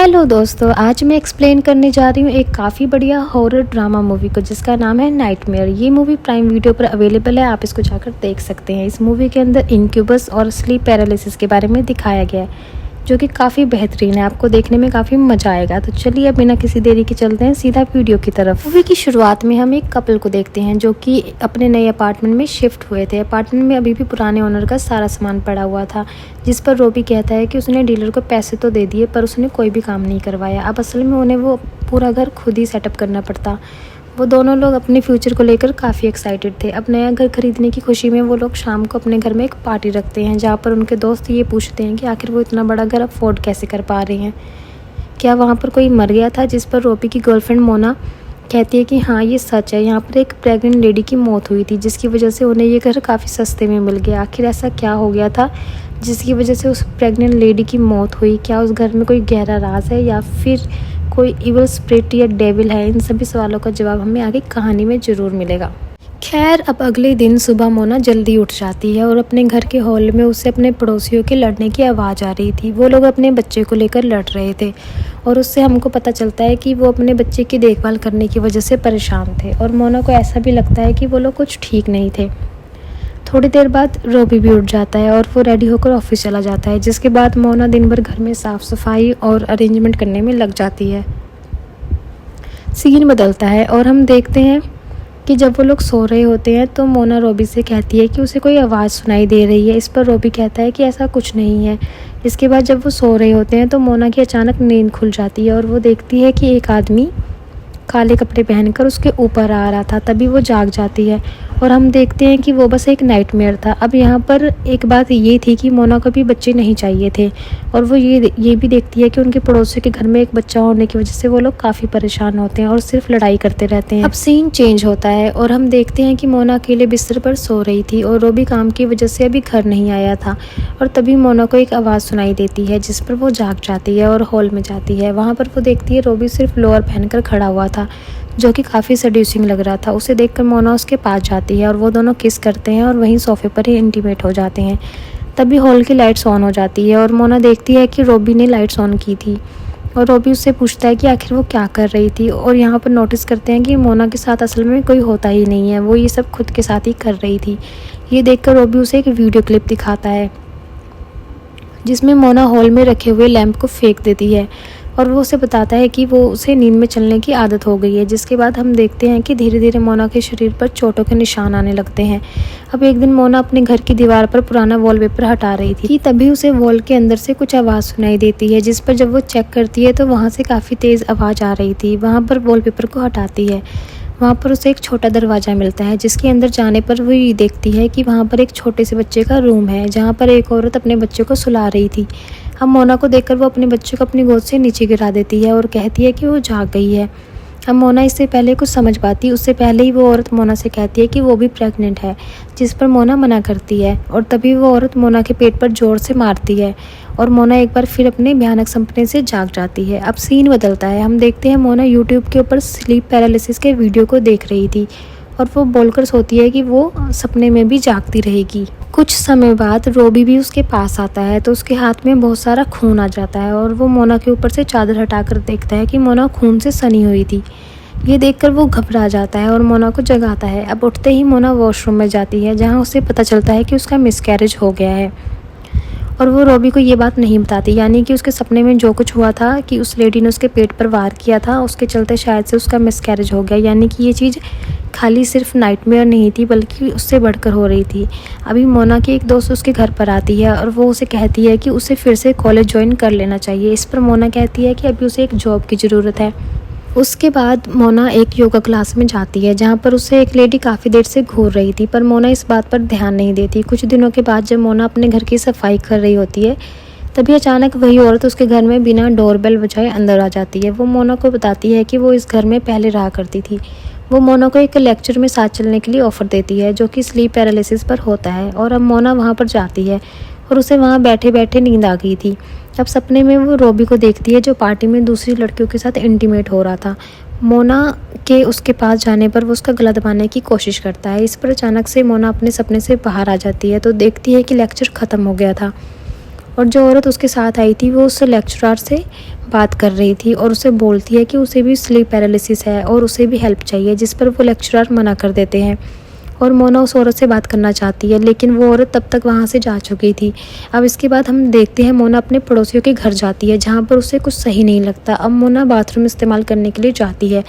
Hello दोस्तों, आज मैं एक्सप्लेन करने जा रही हूँ एक काफ़ी बढ़िया हॉरर ड्रामा मूवी को जिसका नाम है नाइटमेयर। ये मूवी प्राइम वीडियो पर अवेलेबल है, आप इसको जाकर देख सकते हैं। इस मूवी के अंदर इंक्यूबस और स्लीप पैरालिसिस के बारे में दिखाया गया है जो कि काफ़ी बेहतरीन है, आपको देखने में काफ़ी मज़ा आएगा। तो चलिए अब बिना किसी देरी के चलते हैं सीधा वीडियो की तरफ। मूवी की शुरुआत में हम एक कपल को देखते हैं जो कि अपने नए अपार्टमेंट में शिफ्ट हुए थे। अपार्टमेंट में अभी भी पुराने ओनर का सारा सामान पड़ा हुआ था, जिस पर रोबी कहता है कि उसने डीलर को पैसे तो दे दिए पर उसने कोई भी काम नहीं करवाया। अब असल में उन्हें वो पूरा घर खुद ही सेटअप करना पड़ता। वो दोनों लोग अपने फ्यूचर को लेकर काफ़ी एक्साइटेड थे। अब नया घर खरीदने की खुशी में वो लोग शाम को अपने घर में एक पार्टी रखते हैं, जहाँ पर उनके दोस्त ये पूछते हैं कि आखिर वो इतना बड़ा घर अफोर्ड कैसे कर पा रहे हैं, क्या वहाँ पर कोई मर गया था। जिस पर रोबी की गर्लफ्रेंड मोना कहती है कि हाँ ये सच है, यहाँ पर एक प्रेग्नेंट लेडी की मौत हुई थी जिसकी वजह से उन्हें ये घर काफ़ी सस्ते में मिल गया। आखिर ऐसा क्या हो गया था जिसकी वजह से उस प्रेग्नेंट लेडी की मौत हुई? क्या उस घर में कोई गहरा राज है या फिर कोई इविल स्पिरिट या डेविल है? इन सभी सवालों का जवाब हमें आगे कहानी में ज़रूर मिलेगा। खैर, अब अगले दिन सुबह मोना जल्दी उठ जाती है और अपने घर के हॉल में उससे अपने पड़ोसियों के लड़ने की आवाज़ आ रही थी। वो लोग अपने बच्चे को लेकर लड़ रहे थे और उससे हमको पता चलता है कि वो अपने बच्चे की देखभाल करने की वजह से परेशान थे और मोना को ऐसा भी लगता है कि वो लोग कुछ ठीक नहीं थे। थोड़ी देर बाद रोबी भी उठ जाता है और वो रेडी होकर ऑफिस चला जाता है, जिसके बाद मोना दिन भर घर में साफ़ सफाई और अरेंजमेंट करने में लग जाती है। सीन बदलता है और हम देखते हैं कि जब वो लोग सो रहे होते हैं तो मोना रोबी से कहती है कि उसे कोई आवाज़ सुनाई दे रही है। इस पर रोबी कहता है कि ऐसा कुछ नहीं है। इसके बाद जब वो सो रहे होते हैं तो मोना की अचानक नींद खुल जाती है और वो देखती है कि एक आदमी काले कपड़े पहनकर उसके ऊपर आ रहा था। तभी वो जाग जाती है और हम देखते हैं कि वो बस एक नाइटमेयर था। अब यहाँ पर एक बात ये थी कि मोना को भी बच्चे नहीं चाहिए थे और वो ये भी देखती है कि उनके पड़ोसी के घर में एक बच्चा होने की वजह से वो लोग काफ़ी परेशान होते हैं और सिर्फ लड़ाई करते रहते हैं। अब सीन चेंज होता है और हम देखते हैं कि मोना अकेले बिस्तर पर सो रही थी और रोबी काम की वजह से अभी घर नहीं आया था और तभी मोना को एक आवाज़ सुनाई देती है, जिस पर वो जाग जाती है और हॉल में जाती है। वहाँ पर वो देखती है रोबी सिर्फ लोअर पहनकर खड़ा हुआ था जो कि काफ़ी सेड्यूसिंग लग रहा था। उसे देखकर मोना उसके पास जाती है और वो दोनों किस करते हैं और वहीं सोफे पर ही इंटीमेट हो जाते हैं। तभी हॉल की लाइट्स ऑन हो जाती है और मोना देखती है कि रोबी ने लाइट्स ऑन की थी और रोबी उससे पूछता है कि आखिर वो क्या कर रही थी। और यहाँ पर नोटिस करते हैं कि मोना के साथ असल में कोई होता ही नहीं है, वो ये सब खुद के साथ ही कर रही थी। ये देखकर रोबी उसे एक वीडियो क्लिप दिखाता है जिसमें मोना हॉल में रखे हुए लैंप को फेंक देती है और वो उसे बताता है कि वो उसे नींद में चलने की आदत हो गई है। जिसके बाद हम देखते हैं कि धीरे धीरे मोना के शरीर पर चोटों के निशान आने लगते हैं। अब एक दिन मोना अपने घर की दीवार पर पुराना वॉलपेपर हटा रही थी, तभी उसे वॉल के अंदर से कुछ आवाज़ सुनाई देती है, जिस पर जब वो चेक करती है तो वहाँ से काफ़ी तेज़ आवाज़ आ रही थी। वहाँ पर वॉलपेपर को हटाती है, वहाँ पर उसे एक छोटा दरवाज़ा मिलता है, जिसके अंदर जाने पर वो ये देखती है कि वहाँ पर एक छोटे से बच्चे का रूम है जहाँ पर एक औरत अपने बच्चे को सुला रही थी। अब मोना को देखकर वो अपने बच्चे को अपनी गोद से नीचे गिरा देती है और कहती है कि वो जाग गई है। अब मोना इससे पहले कुछ समझ पाती, उससे पहले ही वो औरत मोना से कहती है कि वो भी प्रेग्नेंट है, जिस पर मोना मना करती है और तभी वो औरत मोना के पेट पर ज़ोर से मारती है और मोना एक बार फिर अपने भयानक सपने से जाग जाती है। अब सीन बदलता है, हम देखते हैं मोना यूट्यूब के ऊपर स्लीप पैरालिसिस के वीडियो को देख रही थी और वो बोलकर सोती है कि वो सपने में भी जागती रहेगी। कुछ समय बाद रोबी भी उसके पास आता है तो उसके हाथ में बहुत सारा खून आ जाता है और वो मोना के ऊपर से चादर हटाकर देखता है कि मोना खून से सनी हुई थी। ये देखकर वो घबरा जाता है और मोना को जगाता है। अब उठते ही मोना वॉशरूम में जाती है जहाँ उसे पता चलता है कि उसका मिसकैरेज हो गया है और वो रोबी को ये बात नहीं बताती, यानी कि उसके सपने में जो कुछ हुआ था कि उस लेडी ने उसके पेट पर वार किया था, उसके चलते शायद से उसका मिसकैरेज हो गया। यानी कि ये चीज़ खाली सिर्फ नाइटमेयर नहीं थी बल्कि उससे बढ़कर हो रही थी। अभी मोना की एक दोस्त उसके घर पर आती है और वो उसे कहती है कि उसे फिर से कॉलेज ज्वाइन कर लेना चाहिए। इस पर मोना कहती है कि अभी उसे एक जॉब की ज़रूरत है। उसके बाद मोना एक योगा क्लास में जाती है जहाँ पर उसे एक लेडी काफ़ी देर से घूर रही थी, पर मोना इस बात पर ध्यान नहीं देती। कुछ दिनों के बाद जब मोना अपने घर की सफाई कर रही होती है तभी अचानक वही औरत उसके घर में बिना डोरबेल बजाए अंदर आ जाती है। वो मोना को बताती है कि वो इस घर में पहले रहा करती थी। वो मोना को एक लेक्चर में साथ चलने के लिए ऑफ़र देती है जो कि स्लीप पैरालिसिस पर होता है और अब मोना वहाँ पर जाती है और उसे वहाँ बैठे बैठे नींद आ गई थी। अब सपने में वो रोबी को देखती है जो पार्टी में दूसरी लड़कियों के साथ इंटीमेट हो रहा था। मोना के उसके पास जाने पर वो उसका गला दबाने की कोशिश करता है। इस पर अचानक से मोना अपने सपने से बाहर आ जाती है तो देखती है कि लेक्चर ख़त्म हो गया था और जो औरत उसके साथ आई थी वो उस लेक्चरर से बात कर रही थी और उसे बोलती है कि उसे भी स्लीप पैरालिसिस है और उसे भी हेल्प चाहिए, जिस पर वो लेक्चरर मना कर देते हैं और मोना उस औरत से बात करना चाहती है, लेकिन वो औरत तब तक वहाँ से जा चुकी थी। अब इसके बाद हम देखते हैं मोना अपने पड़ोसियों के घर जाती है, जहाँ पर उसे कुछ सही नहीं लगता। अब मोना बाथरूम इस्तेमाल करने के लिए जाती है,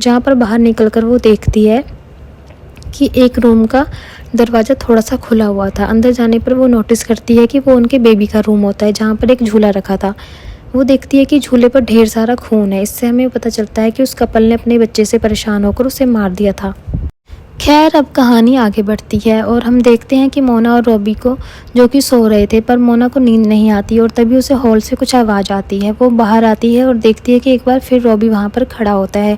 जहाँ पर बाहर निकलकर वो देखती है कि एक रूम का दरवाज़ा थोड़ा सा खुला हुआ था। अंदर जाने पर वो नोटिस करती है कि वो उनके बेबी का रूम होता है, जहाँ पर एक झूला रखा था। वो देखती है कि झूले पर ढेर सारा खून है। इससे हमें पता चलता है कि उस कपल ने अपने बच्चे से परेशान होकर उसे मार दिया था। खैर, अब कहानी आगे बढ़ती है और हम देखते हैं कि मोना और रॉबी को, जो कि सो रहे थे, पर मोना को नींद नहीं आती और तभी उसे हॉल से कुछ आवाज़ आती है। वो बाहर आती है और देखती है कि एक बार फिर रॉबी वहाँ पर खड़ा होता है,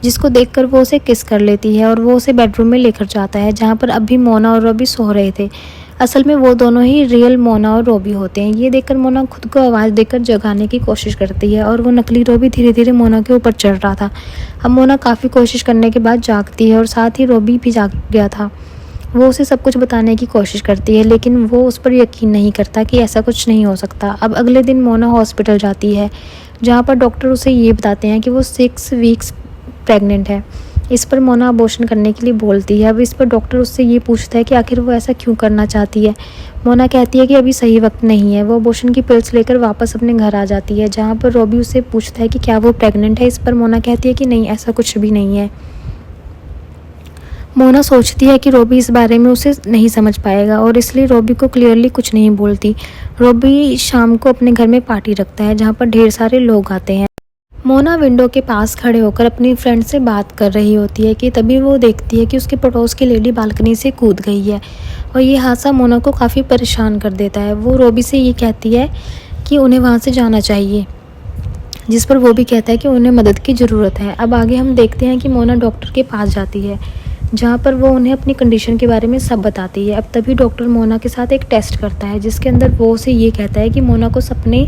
जिसको देखकर वो उसे किस कर लेती है और वो उसे बेडरूम में लेकर जाता है, जहाँ पर अभी मोना और रॉबी सो रहे थे। असल में वो दोनों ही रियल मोना और रॉबी होते हैं। ये देखकर मोना खुद को आवाज़ देकर जगाने की कोशिश करती है और वो नकली रॉबी धीरे धीरे मोना के ऊपर चढ़ रहा था। अब मोना काफ़ी कोशिश करने के बाद जागती है और साथ ही रॉबी भी जाग गया था। वो उसे सब कुछ बताने की कोशिश करती है, लेकिन वो उस पर यकीन नहीं करता कि ऐसा कुछ नहीं हो सकता। अब अगले दिन मोना हॉस्पिटल जाती है, जहाँ पर डॉक्टर उसे ये बताते हैं कि वो 6 वीक्स प्रेग्नेंट है। इस पर मोना अबॉर्शन करने के लिए बोलती है। अब इस पर डॉक्टर उससे ये पूछता है कि आखिर वो ऐसा क्यों करना चाहती है। मोना कहती है कि अभी सही वक्त नहीं है। वो अबॉर्शन की पिल्स लेकर वापस अपने घर आ जाती है, जहाँ पर रॉबी उससे पूछता है कि क्या वो प्रेग्नेंट है। इस पर मोना कहती है कि नहीं, ऐसा कुछ भी नहीं है। मोना सोचती है कि रॉबी इस बारे में उसे नहीं समझ पाएगा और इसलिए रॉबी को क्लियरली कुछ नहीं बोलती। रॉबी शाम को अपने घर में पार्टी रखता है, जहाँ पर ढेर सारे लोग आते हैं। मोना विंडो के पास खड़े होकर अपनी फ्रेंड से बात कर रही होती है कि तभी वो देखती है कि उसके पड़ोस की लेडी बालकनी से कूद गई है और ये हादसा मोना को काफ़ी परेशान कर देता है। वो रॉबी से ये कहती है कि उन्हें वहाँ से जाना चाहिए, जिस पर वो भी कहता है कि उन्हें मदद की ज़रूरत है। अब आगे हम देखते हैं कि मोना डॉक्टर के पास जाती है, जहाँ पर वो उन्हें अपनी कंडीशन के बारे में सब बताती है। अब तभी डॉक्टर मोना के साथ एक टेस्ट करता है, जिसके अंदर वो उसे ये कहता है कि मोना को सपने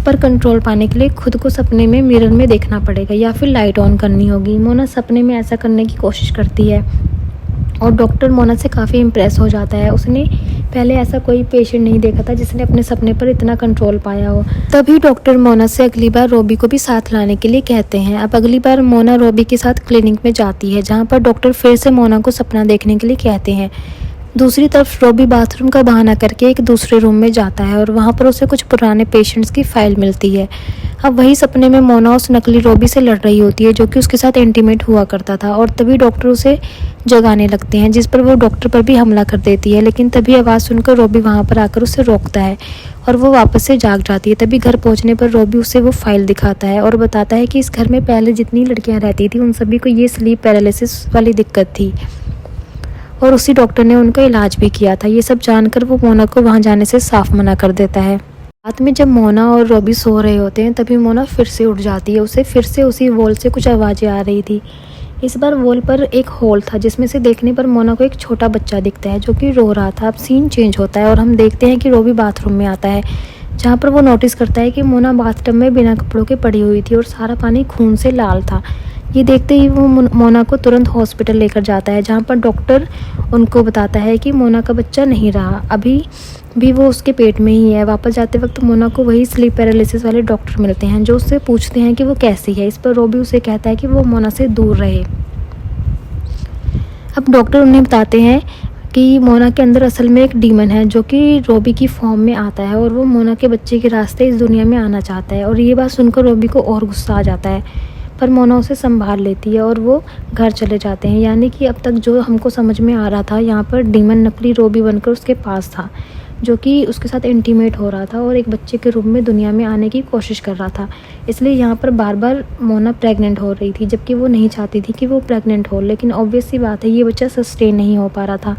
पर कंट्रोल पाने के लिए खुद को सपने में मिरर में देखना पड़ेगा या फिर लाइट ऑन करनी होगी। मोना सपने में ऐसा करने की कोशिश करती है और डॉक्टर मोना से काफ़ी इम्प्रेस हो जाता है। उसने पहले ऐसा कोई पेशेंट नहीं देखा था जिसने अपने सपने पर इतना कंट्रोल पाया हो। तभी डॉक्टर मोना से अगली बार रॉबी को भी साथ लाने के लिए कहते हैं। अब अगली बार मोना रॉबी के साथ क्लिनिक में जाती है, जहाँ पर डॉक्टर फिर से मोना को सपना देखने के लिए कहते हैं। दूसरी तरफ रॉबी बाथरूम का बहाना करके एक दूसरे रूम में जाता है और वहाँ पर उसे कुछ पुराने पेशेंट्स की फाइल मिलती है। अब वही सपने में मोना उस नकली रॉबी से लड़ रही होती है, जो कि उसके साथ इंटीमेट हुआ करता था, और तभी डॉक्टर उसे जगाने लगते हैं, जिस पर वो डॉक्टर पर भी हमला कर देती है। लेकिन तभी आवाज़ सुनकर रॉबी वहाँ पर आकर उसे रोकता है और वो वापस से जाग जाती है। तभी घर पहुँचने पर रॉबी उसे वो फाइल दिखाता है और बताता है कि इस घर में पहले जितनी लड़कियाँ रहती थी उन सभी को ये स्लीप पैरालिसिस वाली दिक्कत थी और उसी डॉक्टर ने उनका इलाज भी किया था। ये सब जानकर वो मोना को वहाँ जाने से साफ मना कर देता है। रात में जब मोना और रॉबी सो रहे होते हैं, तभी मोना फिर से उठ जाती है। उसे फिर से उसी वॉल से कुछ आवाज़ें आ रही थी। इस बार वॉल पर एक होल था, जिसमें से देखने पर मोना को एक छोटा बच्चा दिखता है, जो कि रो रहा था। अब सीन चेंज होता है और हम देखते हैं कि रॉबी बाथरूम में आता है, जहाँ पर वो नोटिस करता है कि मोना बाथटब में बिना कपड़ों के पड़ी हुई थी और सारा पानी खून से लाल था। ये देखते ही वो मोना को तुरंत हॉस्पिटल लेकर जाता है, जहाँ पर डॉक्टर उनको बताता है कि मोना का बच्चा नहीं रहा, अभी भी वो उसके पेट में ही है। वापस जाते वक्त मोना को वही स्लीप पैरालिसिस वाले डॉक्टर मिलते हैं, जो उससे पूछते हैं कि वो कैसी है। इस पर रॉबी उसे कहता है कि वो मोना से दूर रहे। अब डॉक्टर उन्हें बताते हैं कि मोना के अंदर असल में एक डीमन है, जो कि रॉबी की फॉर्म में आता है और वो मोना के बच्चे के रास्ते इस दुनिया में आना चाहता है। और ये बात सुनकर रॉबी को और गुस्सा आ जाता है, पर मोना उसे संभाल लेती है और वो घर चले जाते हैं। यानी कि अब तक जो हमको समझ में आ रहा था, यहाँ पर डीमन नकली रॉबी बनकर उसके पास था, जो कि उसके साथ इंटीमेट हो रहा था और एक बच्चे के रूप में दुनिया में आने की कोशिश कर रहा था। इसलिए यहाँ पर बार बार मोना प्रेग्नेंट हो रही थी, जबकि वो नहीं चाहती थी कि वो प्रेग्नेंट हो। लेकिन ऑब्वियस सी बात है, ये बच्चा सस्टेन नहीं हो पा रहा था।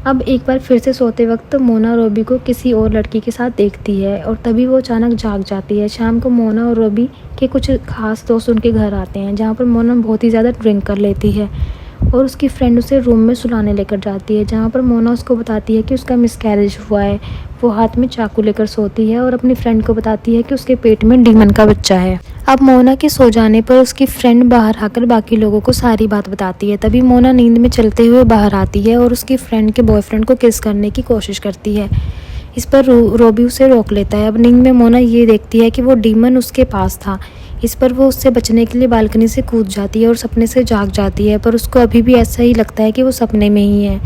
अब एक बार फिर से सोते वक्त मोना रॉबी को किसी और लड़की के साथ देखती है और तभी वो अचानक जाग जाती है। शाम को मोना और रॉबी के कुछ खास दोस्त उनके घर आते हैं, जहाँ पर मोना बहुत ही ज़्यादा ड्रिंक कर लेती है और उसकी फ्रेंड उसे रूम में सुलाने लेकर जाती है, जहाँ पर मोना उसको बताती है कि उसका मिसकैरेज हुआ है। वो हाथ में चाकू लेकर सोती है और अपनी फ्रेंड को बताती है कि उसके पेट में डीमन का बच्चा है। अब मोना के सो जाने पर उसकी फ्रेंड बाहर आकर बाकी लोगों को सारी बात बताती है। तभी मोना नींद में चलते हुए बाहर आती है और उसकी फ्रेंड के बॉयफ्रेंड को किस करने की कोशिश करती है। इस पर रोबी उसे रोक लेता है। अब नींद में मोना ये देखती है कि वो डीमन उसके पास था। इस पर वो उससे बचने के लिए बालकनी से कूद जाती है और सपने से जाग जाती है, पर उसको अभी भी ऐसा ही लगता है कि वो सपने में ही है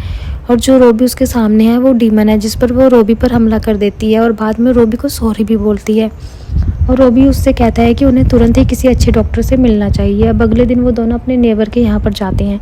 और जो रोबी उसके सामने है वो डीमन है, जिस पर वो रोबी पर हमला कर देती है और बाद में रोबी को सॉरी भी बोलती है। और रोबी उससे कहता है कि उन्हें तुरंत ही किसी अच्छे डॉक्टर से मिलना चाहिए। अब अगले दिन वो दोनों अपने नेबर के यहाँ पर जाते हैं,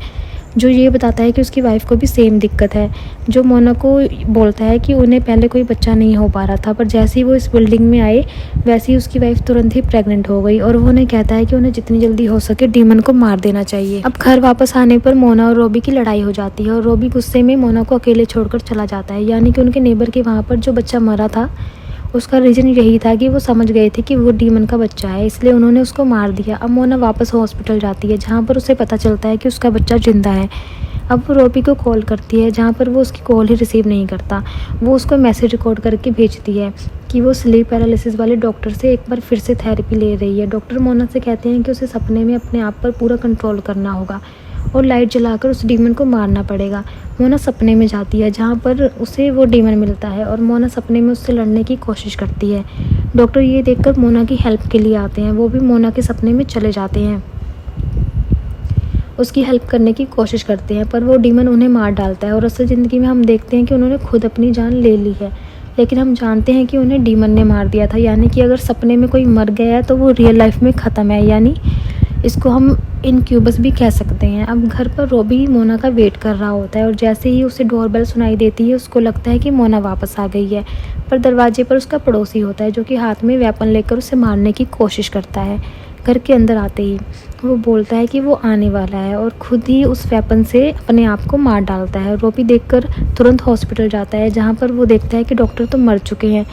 जो ये बताता है कि उसकी वाइफ को भी सेम दिक्कत है। जो मोना को बोलता है कि उन्हें पहले कोई बच्चा नहीं हो पा रहा था, पर जैसे ही वो इस बिल्डिंग में आए वैसे ही उसकी वाइफ तुरंत ही प्रेग्नेंट हो गई और वो उन्हें कहता है कि उन्हें जितनी जल्दी हो सके डीमन को मार देना चाहिए। अब घर वापस आने पर मोना और रोबी की लड़ाई हो जाती है और रोबी गुस्से में मोना को अकेले छोड़कर चला जाता है, यानी कि उनके नेबर के वहाँ पर जो बच्चा मरा था उसका रीज़न यही था कि वो समझ गए थे कि वो डीमन का बच्चा है, इसलिए उन्होंने उसको मार दिया। अब मोना वापस हॉस्पिटल जाती है, जहाँ पर उसे पता चलता है कि उसका बच्चा जिंदा है। अब वो रोबी को कॉल करती है, जहाँ पर वो उसकी कॉल ही रिसीव नहीं करता। वो उसको मैसेज रिकॉर्ड करके भेजती है कि वो स्लीप पैरालिसिस वाले डॉक्टर से एक बार फिर से थेरेपी ले रही है। डॉक्टर मोना से कहते हैं कि उसे सपने में अपने आप पर पूरा कंट्रोल करना होगा और लाइट जलाकर उस डीमन को मारना पड़ेगा। मोना सपने में जाती है, जहाँ पर उसे वो डीमन मिलता है और मोना सपने में उससे लड़ने की कोशिश करती है। डॉक्टर ये देखकर मोना की हेल्प के लिए आते हैं, वो भी मोना के सपने में चले जाते हैं, उसकी हेल्प करने की कोशिश करते हैं, पर वो डीमन उन्हें मार डालता है और असल ज़िंदगी में हम देखते हैं कि उन्होंने खुद अपनी जान ले ली है, लेकिन हम जानते हैं कि उन्हें डीमन ने मार दिया था। यानी कि अगर सपने में कोई मर गया है तो वो रियल लाइफ में ख़त्म है, यानी इसको हम इनक्यूबस भी कह सकते हैं। अब घर पर रोबी मोना का वेट कर रहा होता है और जैसे ही उसे डोरबेल सुनाई देती है उसको लगता है कि मोना वापस आ गई है, पर दरवाजे पर उसका पड़ोसी होता है जो कि हाथ में वेपन लेकर उसे मारने की कोशिश करता है। घर के अंदर आते ही वो बोलता है कि वो आने वाला है और खुद ही उस वेपन से अपने आप को मार डालता है। रोबी देखकर तुरंत हॉस्पिटल जाता है, जहाँ पर वो देखता है कि डॉक्टर तो मर चुके हैं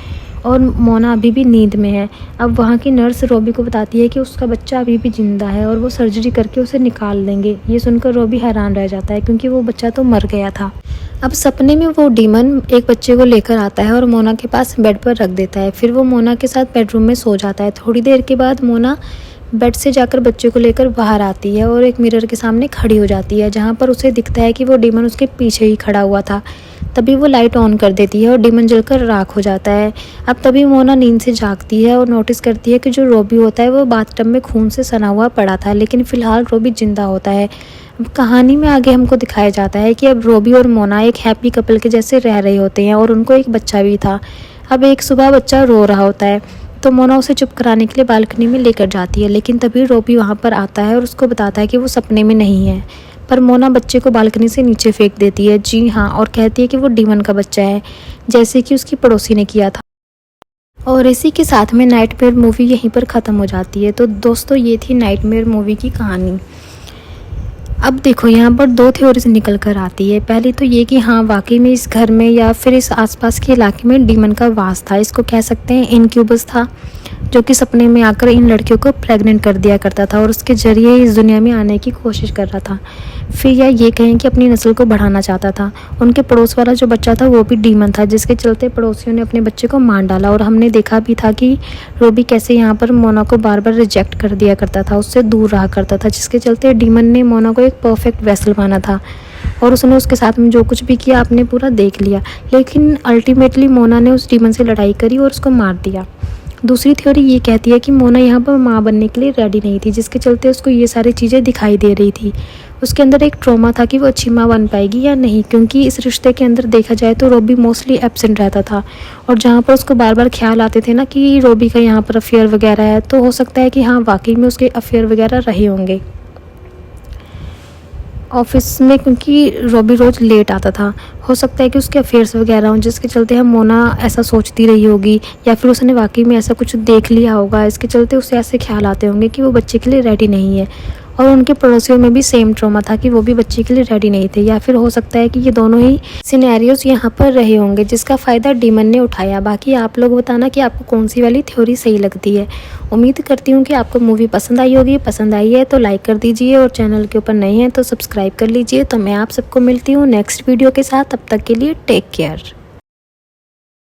और मोना अभी भी नींद में है। अब वहाँ की नर्स रोबी को बताती है कि उसका बच्चा अभी भी जिंदा है और वो सर्जरी करके उसे निकाल लेंगे। ये सुनकर रोबी हैरान रह जाता है क्योंकि वो बच्चा तो मर गया था। अब सपने में वो डीमन एक बच्चे को लेकर आता है और मोना के पास बेड पर रख देता है। फिर वो मोना के साथ बेडरूम में सो जाता है। थोड़ी देर के बाद मोना बेड से जाकर बच्चे को लेकर बाहर आती है और एक मिरर के सामने खड़ी हो जाती है, जहाँ पर उसे दिखता है कि वो डीमन उसके पीछे ही खड़ा हुआ था। तभी वो लाइट ऑन कर देती है और डीमन जलकर राख हो जाता है। अब तभी मोना नींद से जागती है और नोटिस करती है कि जो रोबी होता है वो बाथटब में खून से सना हुआ पड़ा था, लेकिन फ़िलहाल रोबी जिंदा होता है। अब कहानी में आगे हमको दिखाया जाता है कि अब रोबी और मोना एक हैप्पी कपल के जैसे रह रहे होते हैं और उनको एक बच्चा भी था। अब एक सुबह बच्चा रो रहा होता है तो मोना उसे चुप कराने के लिए बालकनी में लेकर जाती है, लेकिन तभी रोबी वहाँ पर आता है और उसको बताता है कि वो सपने में नहीं है। पर मोना बच्चे को बालकनी से नीचे फेंक देती है, जी हाँ, और कहती है कि वो डीमन का बच्चा है, जैसे कि उसकी पड़ोसी ने किया था। और इसी के साथ में नाइटमेयर मूवी यहीं पर ख़त्म हो जाती है। तो दोस्तों ये थी नाइटमेयर मूवी की कहानी। अब देखो यहाँ पर दो थ्योरीज निकल कर आती है। पहली तो ये कि हाँ वाकई में इस घर में या फिर इस आसपास के इलाके में डीमन का वास था, इसको कह सकते हैं इनक्यूबस था, जो कि सपने में आकर इन लड़कियों को प्रेग्नेंट कर दिया करता था और उसके ज़रिए इस दुनिया में आने की कोशिश कर रहा था। फिर या ये कहें कि अपनी नस्ल को बढ़ाना चाहता था। उनके पड़ोस वाला जो बच्चा था वो भी डीमन था, जिसके चलते पड़ोसियों ने अपने बच्चे को मार डाला। और हमने देखा भी था कि रोबी कैसे यहाँ पर मोना को बार बार रिजेक्ट कर दिया करता था, उससे दूर रहा करता था, जिसके चलते डीमन ने मोना को एक परफेक्ट वेसल माना था और उसने उसके साथ में जो कुछ भी किया आपने पूरा देख लिया। लेकिन अल्टीमेटली मोना ने उस डीमन से लड़ाई करी और उसको मार दिया। दूसरी थ्योरी ये कहती है कि मोना यहाँ पर माँ बनने के लिए रेडी नहीं थी, जिसके चलते उसको ये सारी चीज़ें दिखाई दे रही थी। उसके अंदर एक ट्रॉमा था कि वो अच्छी माँ बन पाएगी या नहीं, क्योंकि इस रिश्ते के अंदर देखा जाए तो रोबी मोस्टली एब्सेंट रहता था और जहाँ पर उसको बार बार ख्याल आते थे ना कि रोबी का यहाँ पर अफेयर वगैरह है, तो हो सकता है कि हाँ वाकई में उसके अफेयर वगैरह रहे होंगे ऑफिस में, क्योंकि रोबी रोज़ लेट आता था। हो सकता है कि उसके अफेयर्स वगैरह हों, जिसके चलते हम मोना ऐसा सोचती रही होगी, या फिर उसने वाकई में ऐसा कुछ देख लिया होगा, इसके चलते उसे ऐसे ख्याल आते होंगे कि वो बच्चे के लिए रेडी नहीं है। और उनके पड़ोसियों में भी सेम ट्रॉमा था कि वो भी बच्चे के लिए रेडी नहीं थे, या फिर हो सकता है कि ये दोनों ही सिनेरियोस यहाँ पर रहे होंगे जिसका फ़ायदा डीमन ने उठाया। बाकी आप लोग बताना कि आपको कौन सी वाली थ्योरी सही लगती है। उम्मीद करती हूँ कि आपको मूवी पसंद आई होगी। पसंद आई है तो लाइक कर दीजिए और चैनल के ऊपर नए हैं तो सब्सक्राइब कर लीजिए। तो मैं आप सबको मिलती हूँ नेक्स्ट वीडियो के साथ, तब तक के लिए टेक केयर।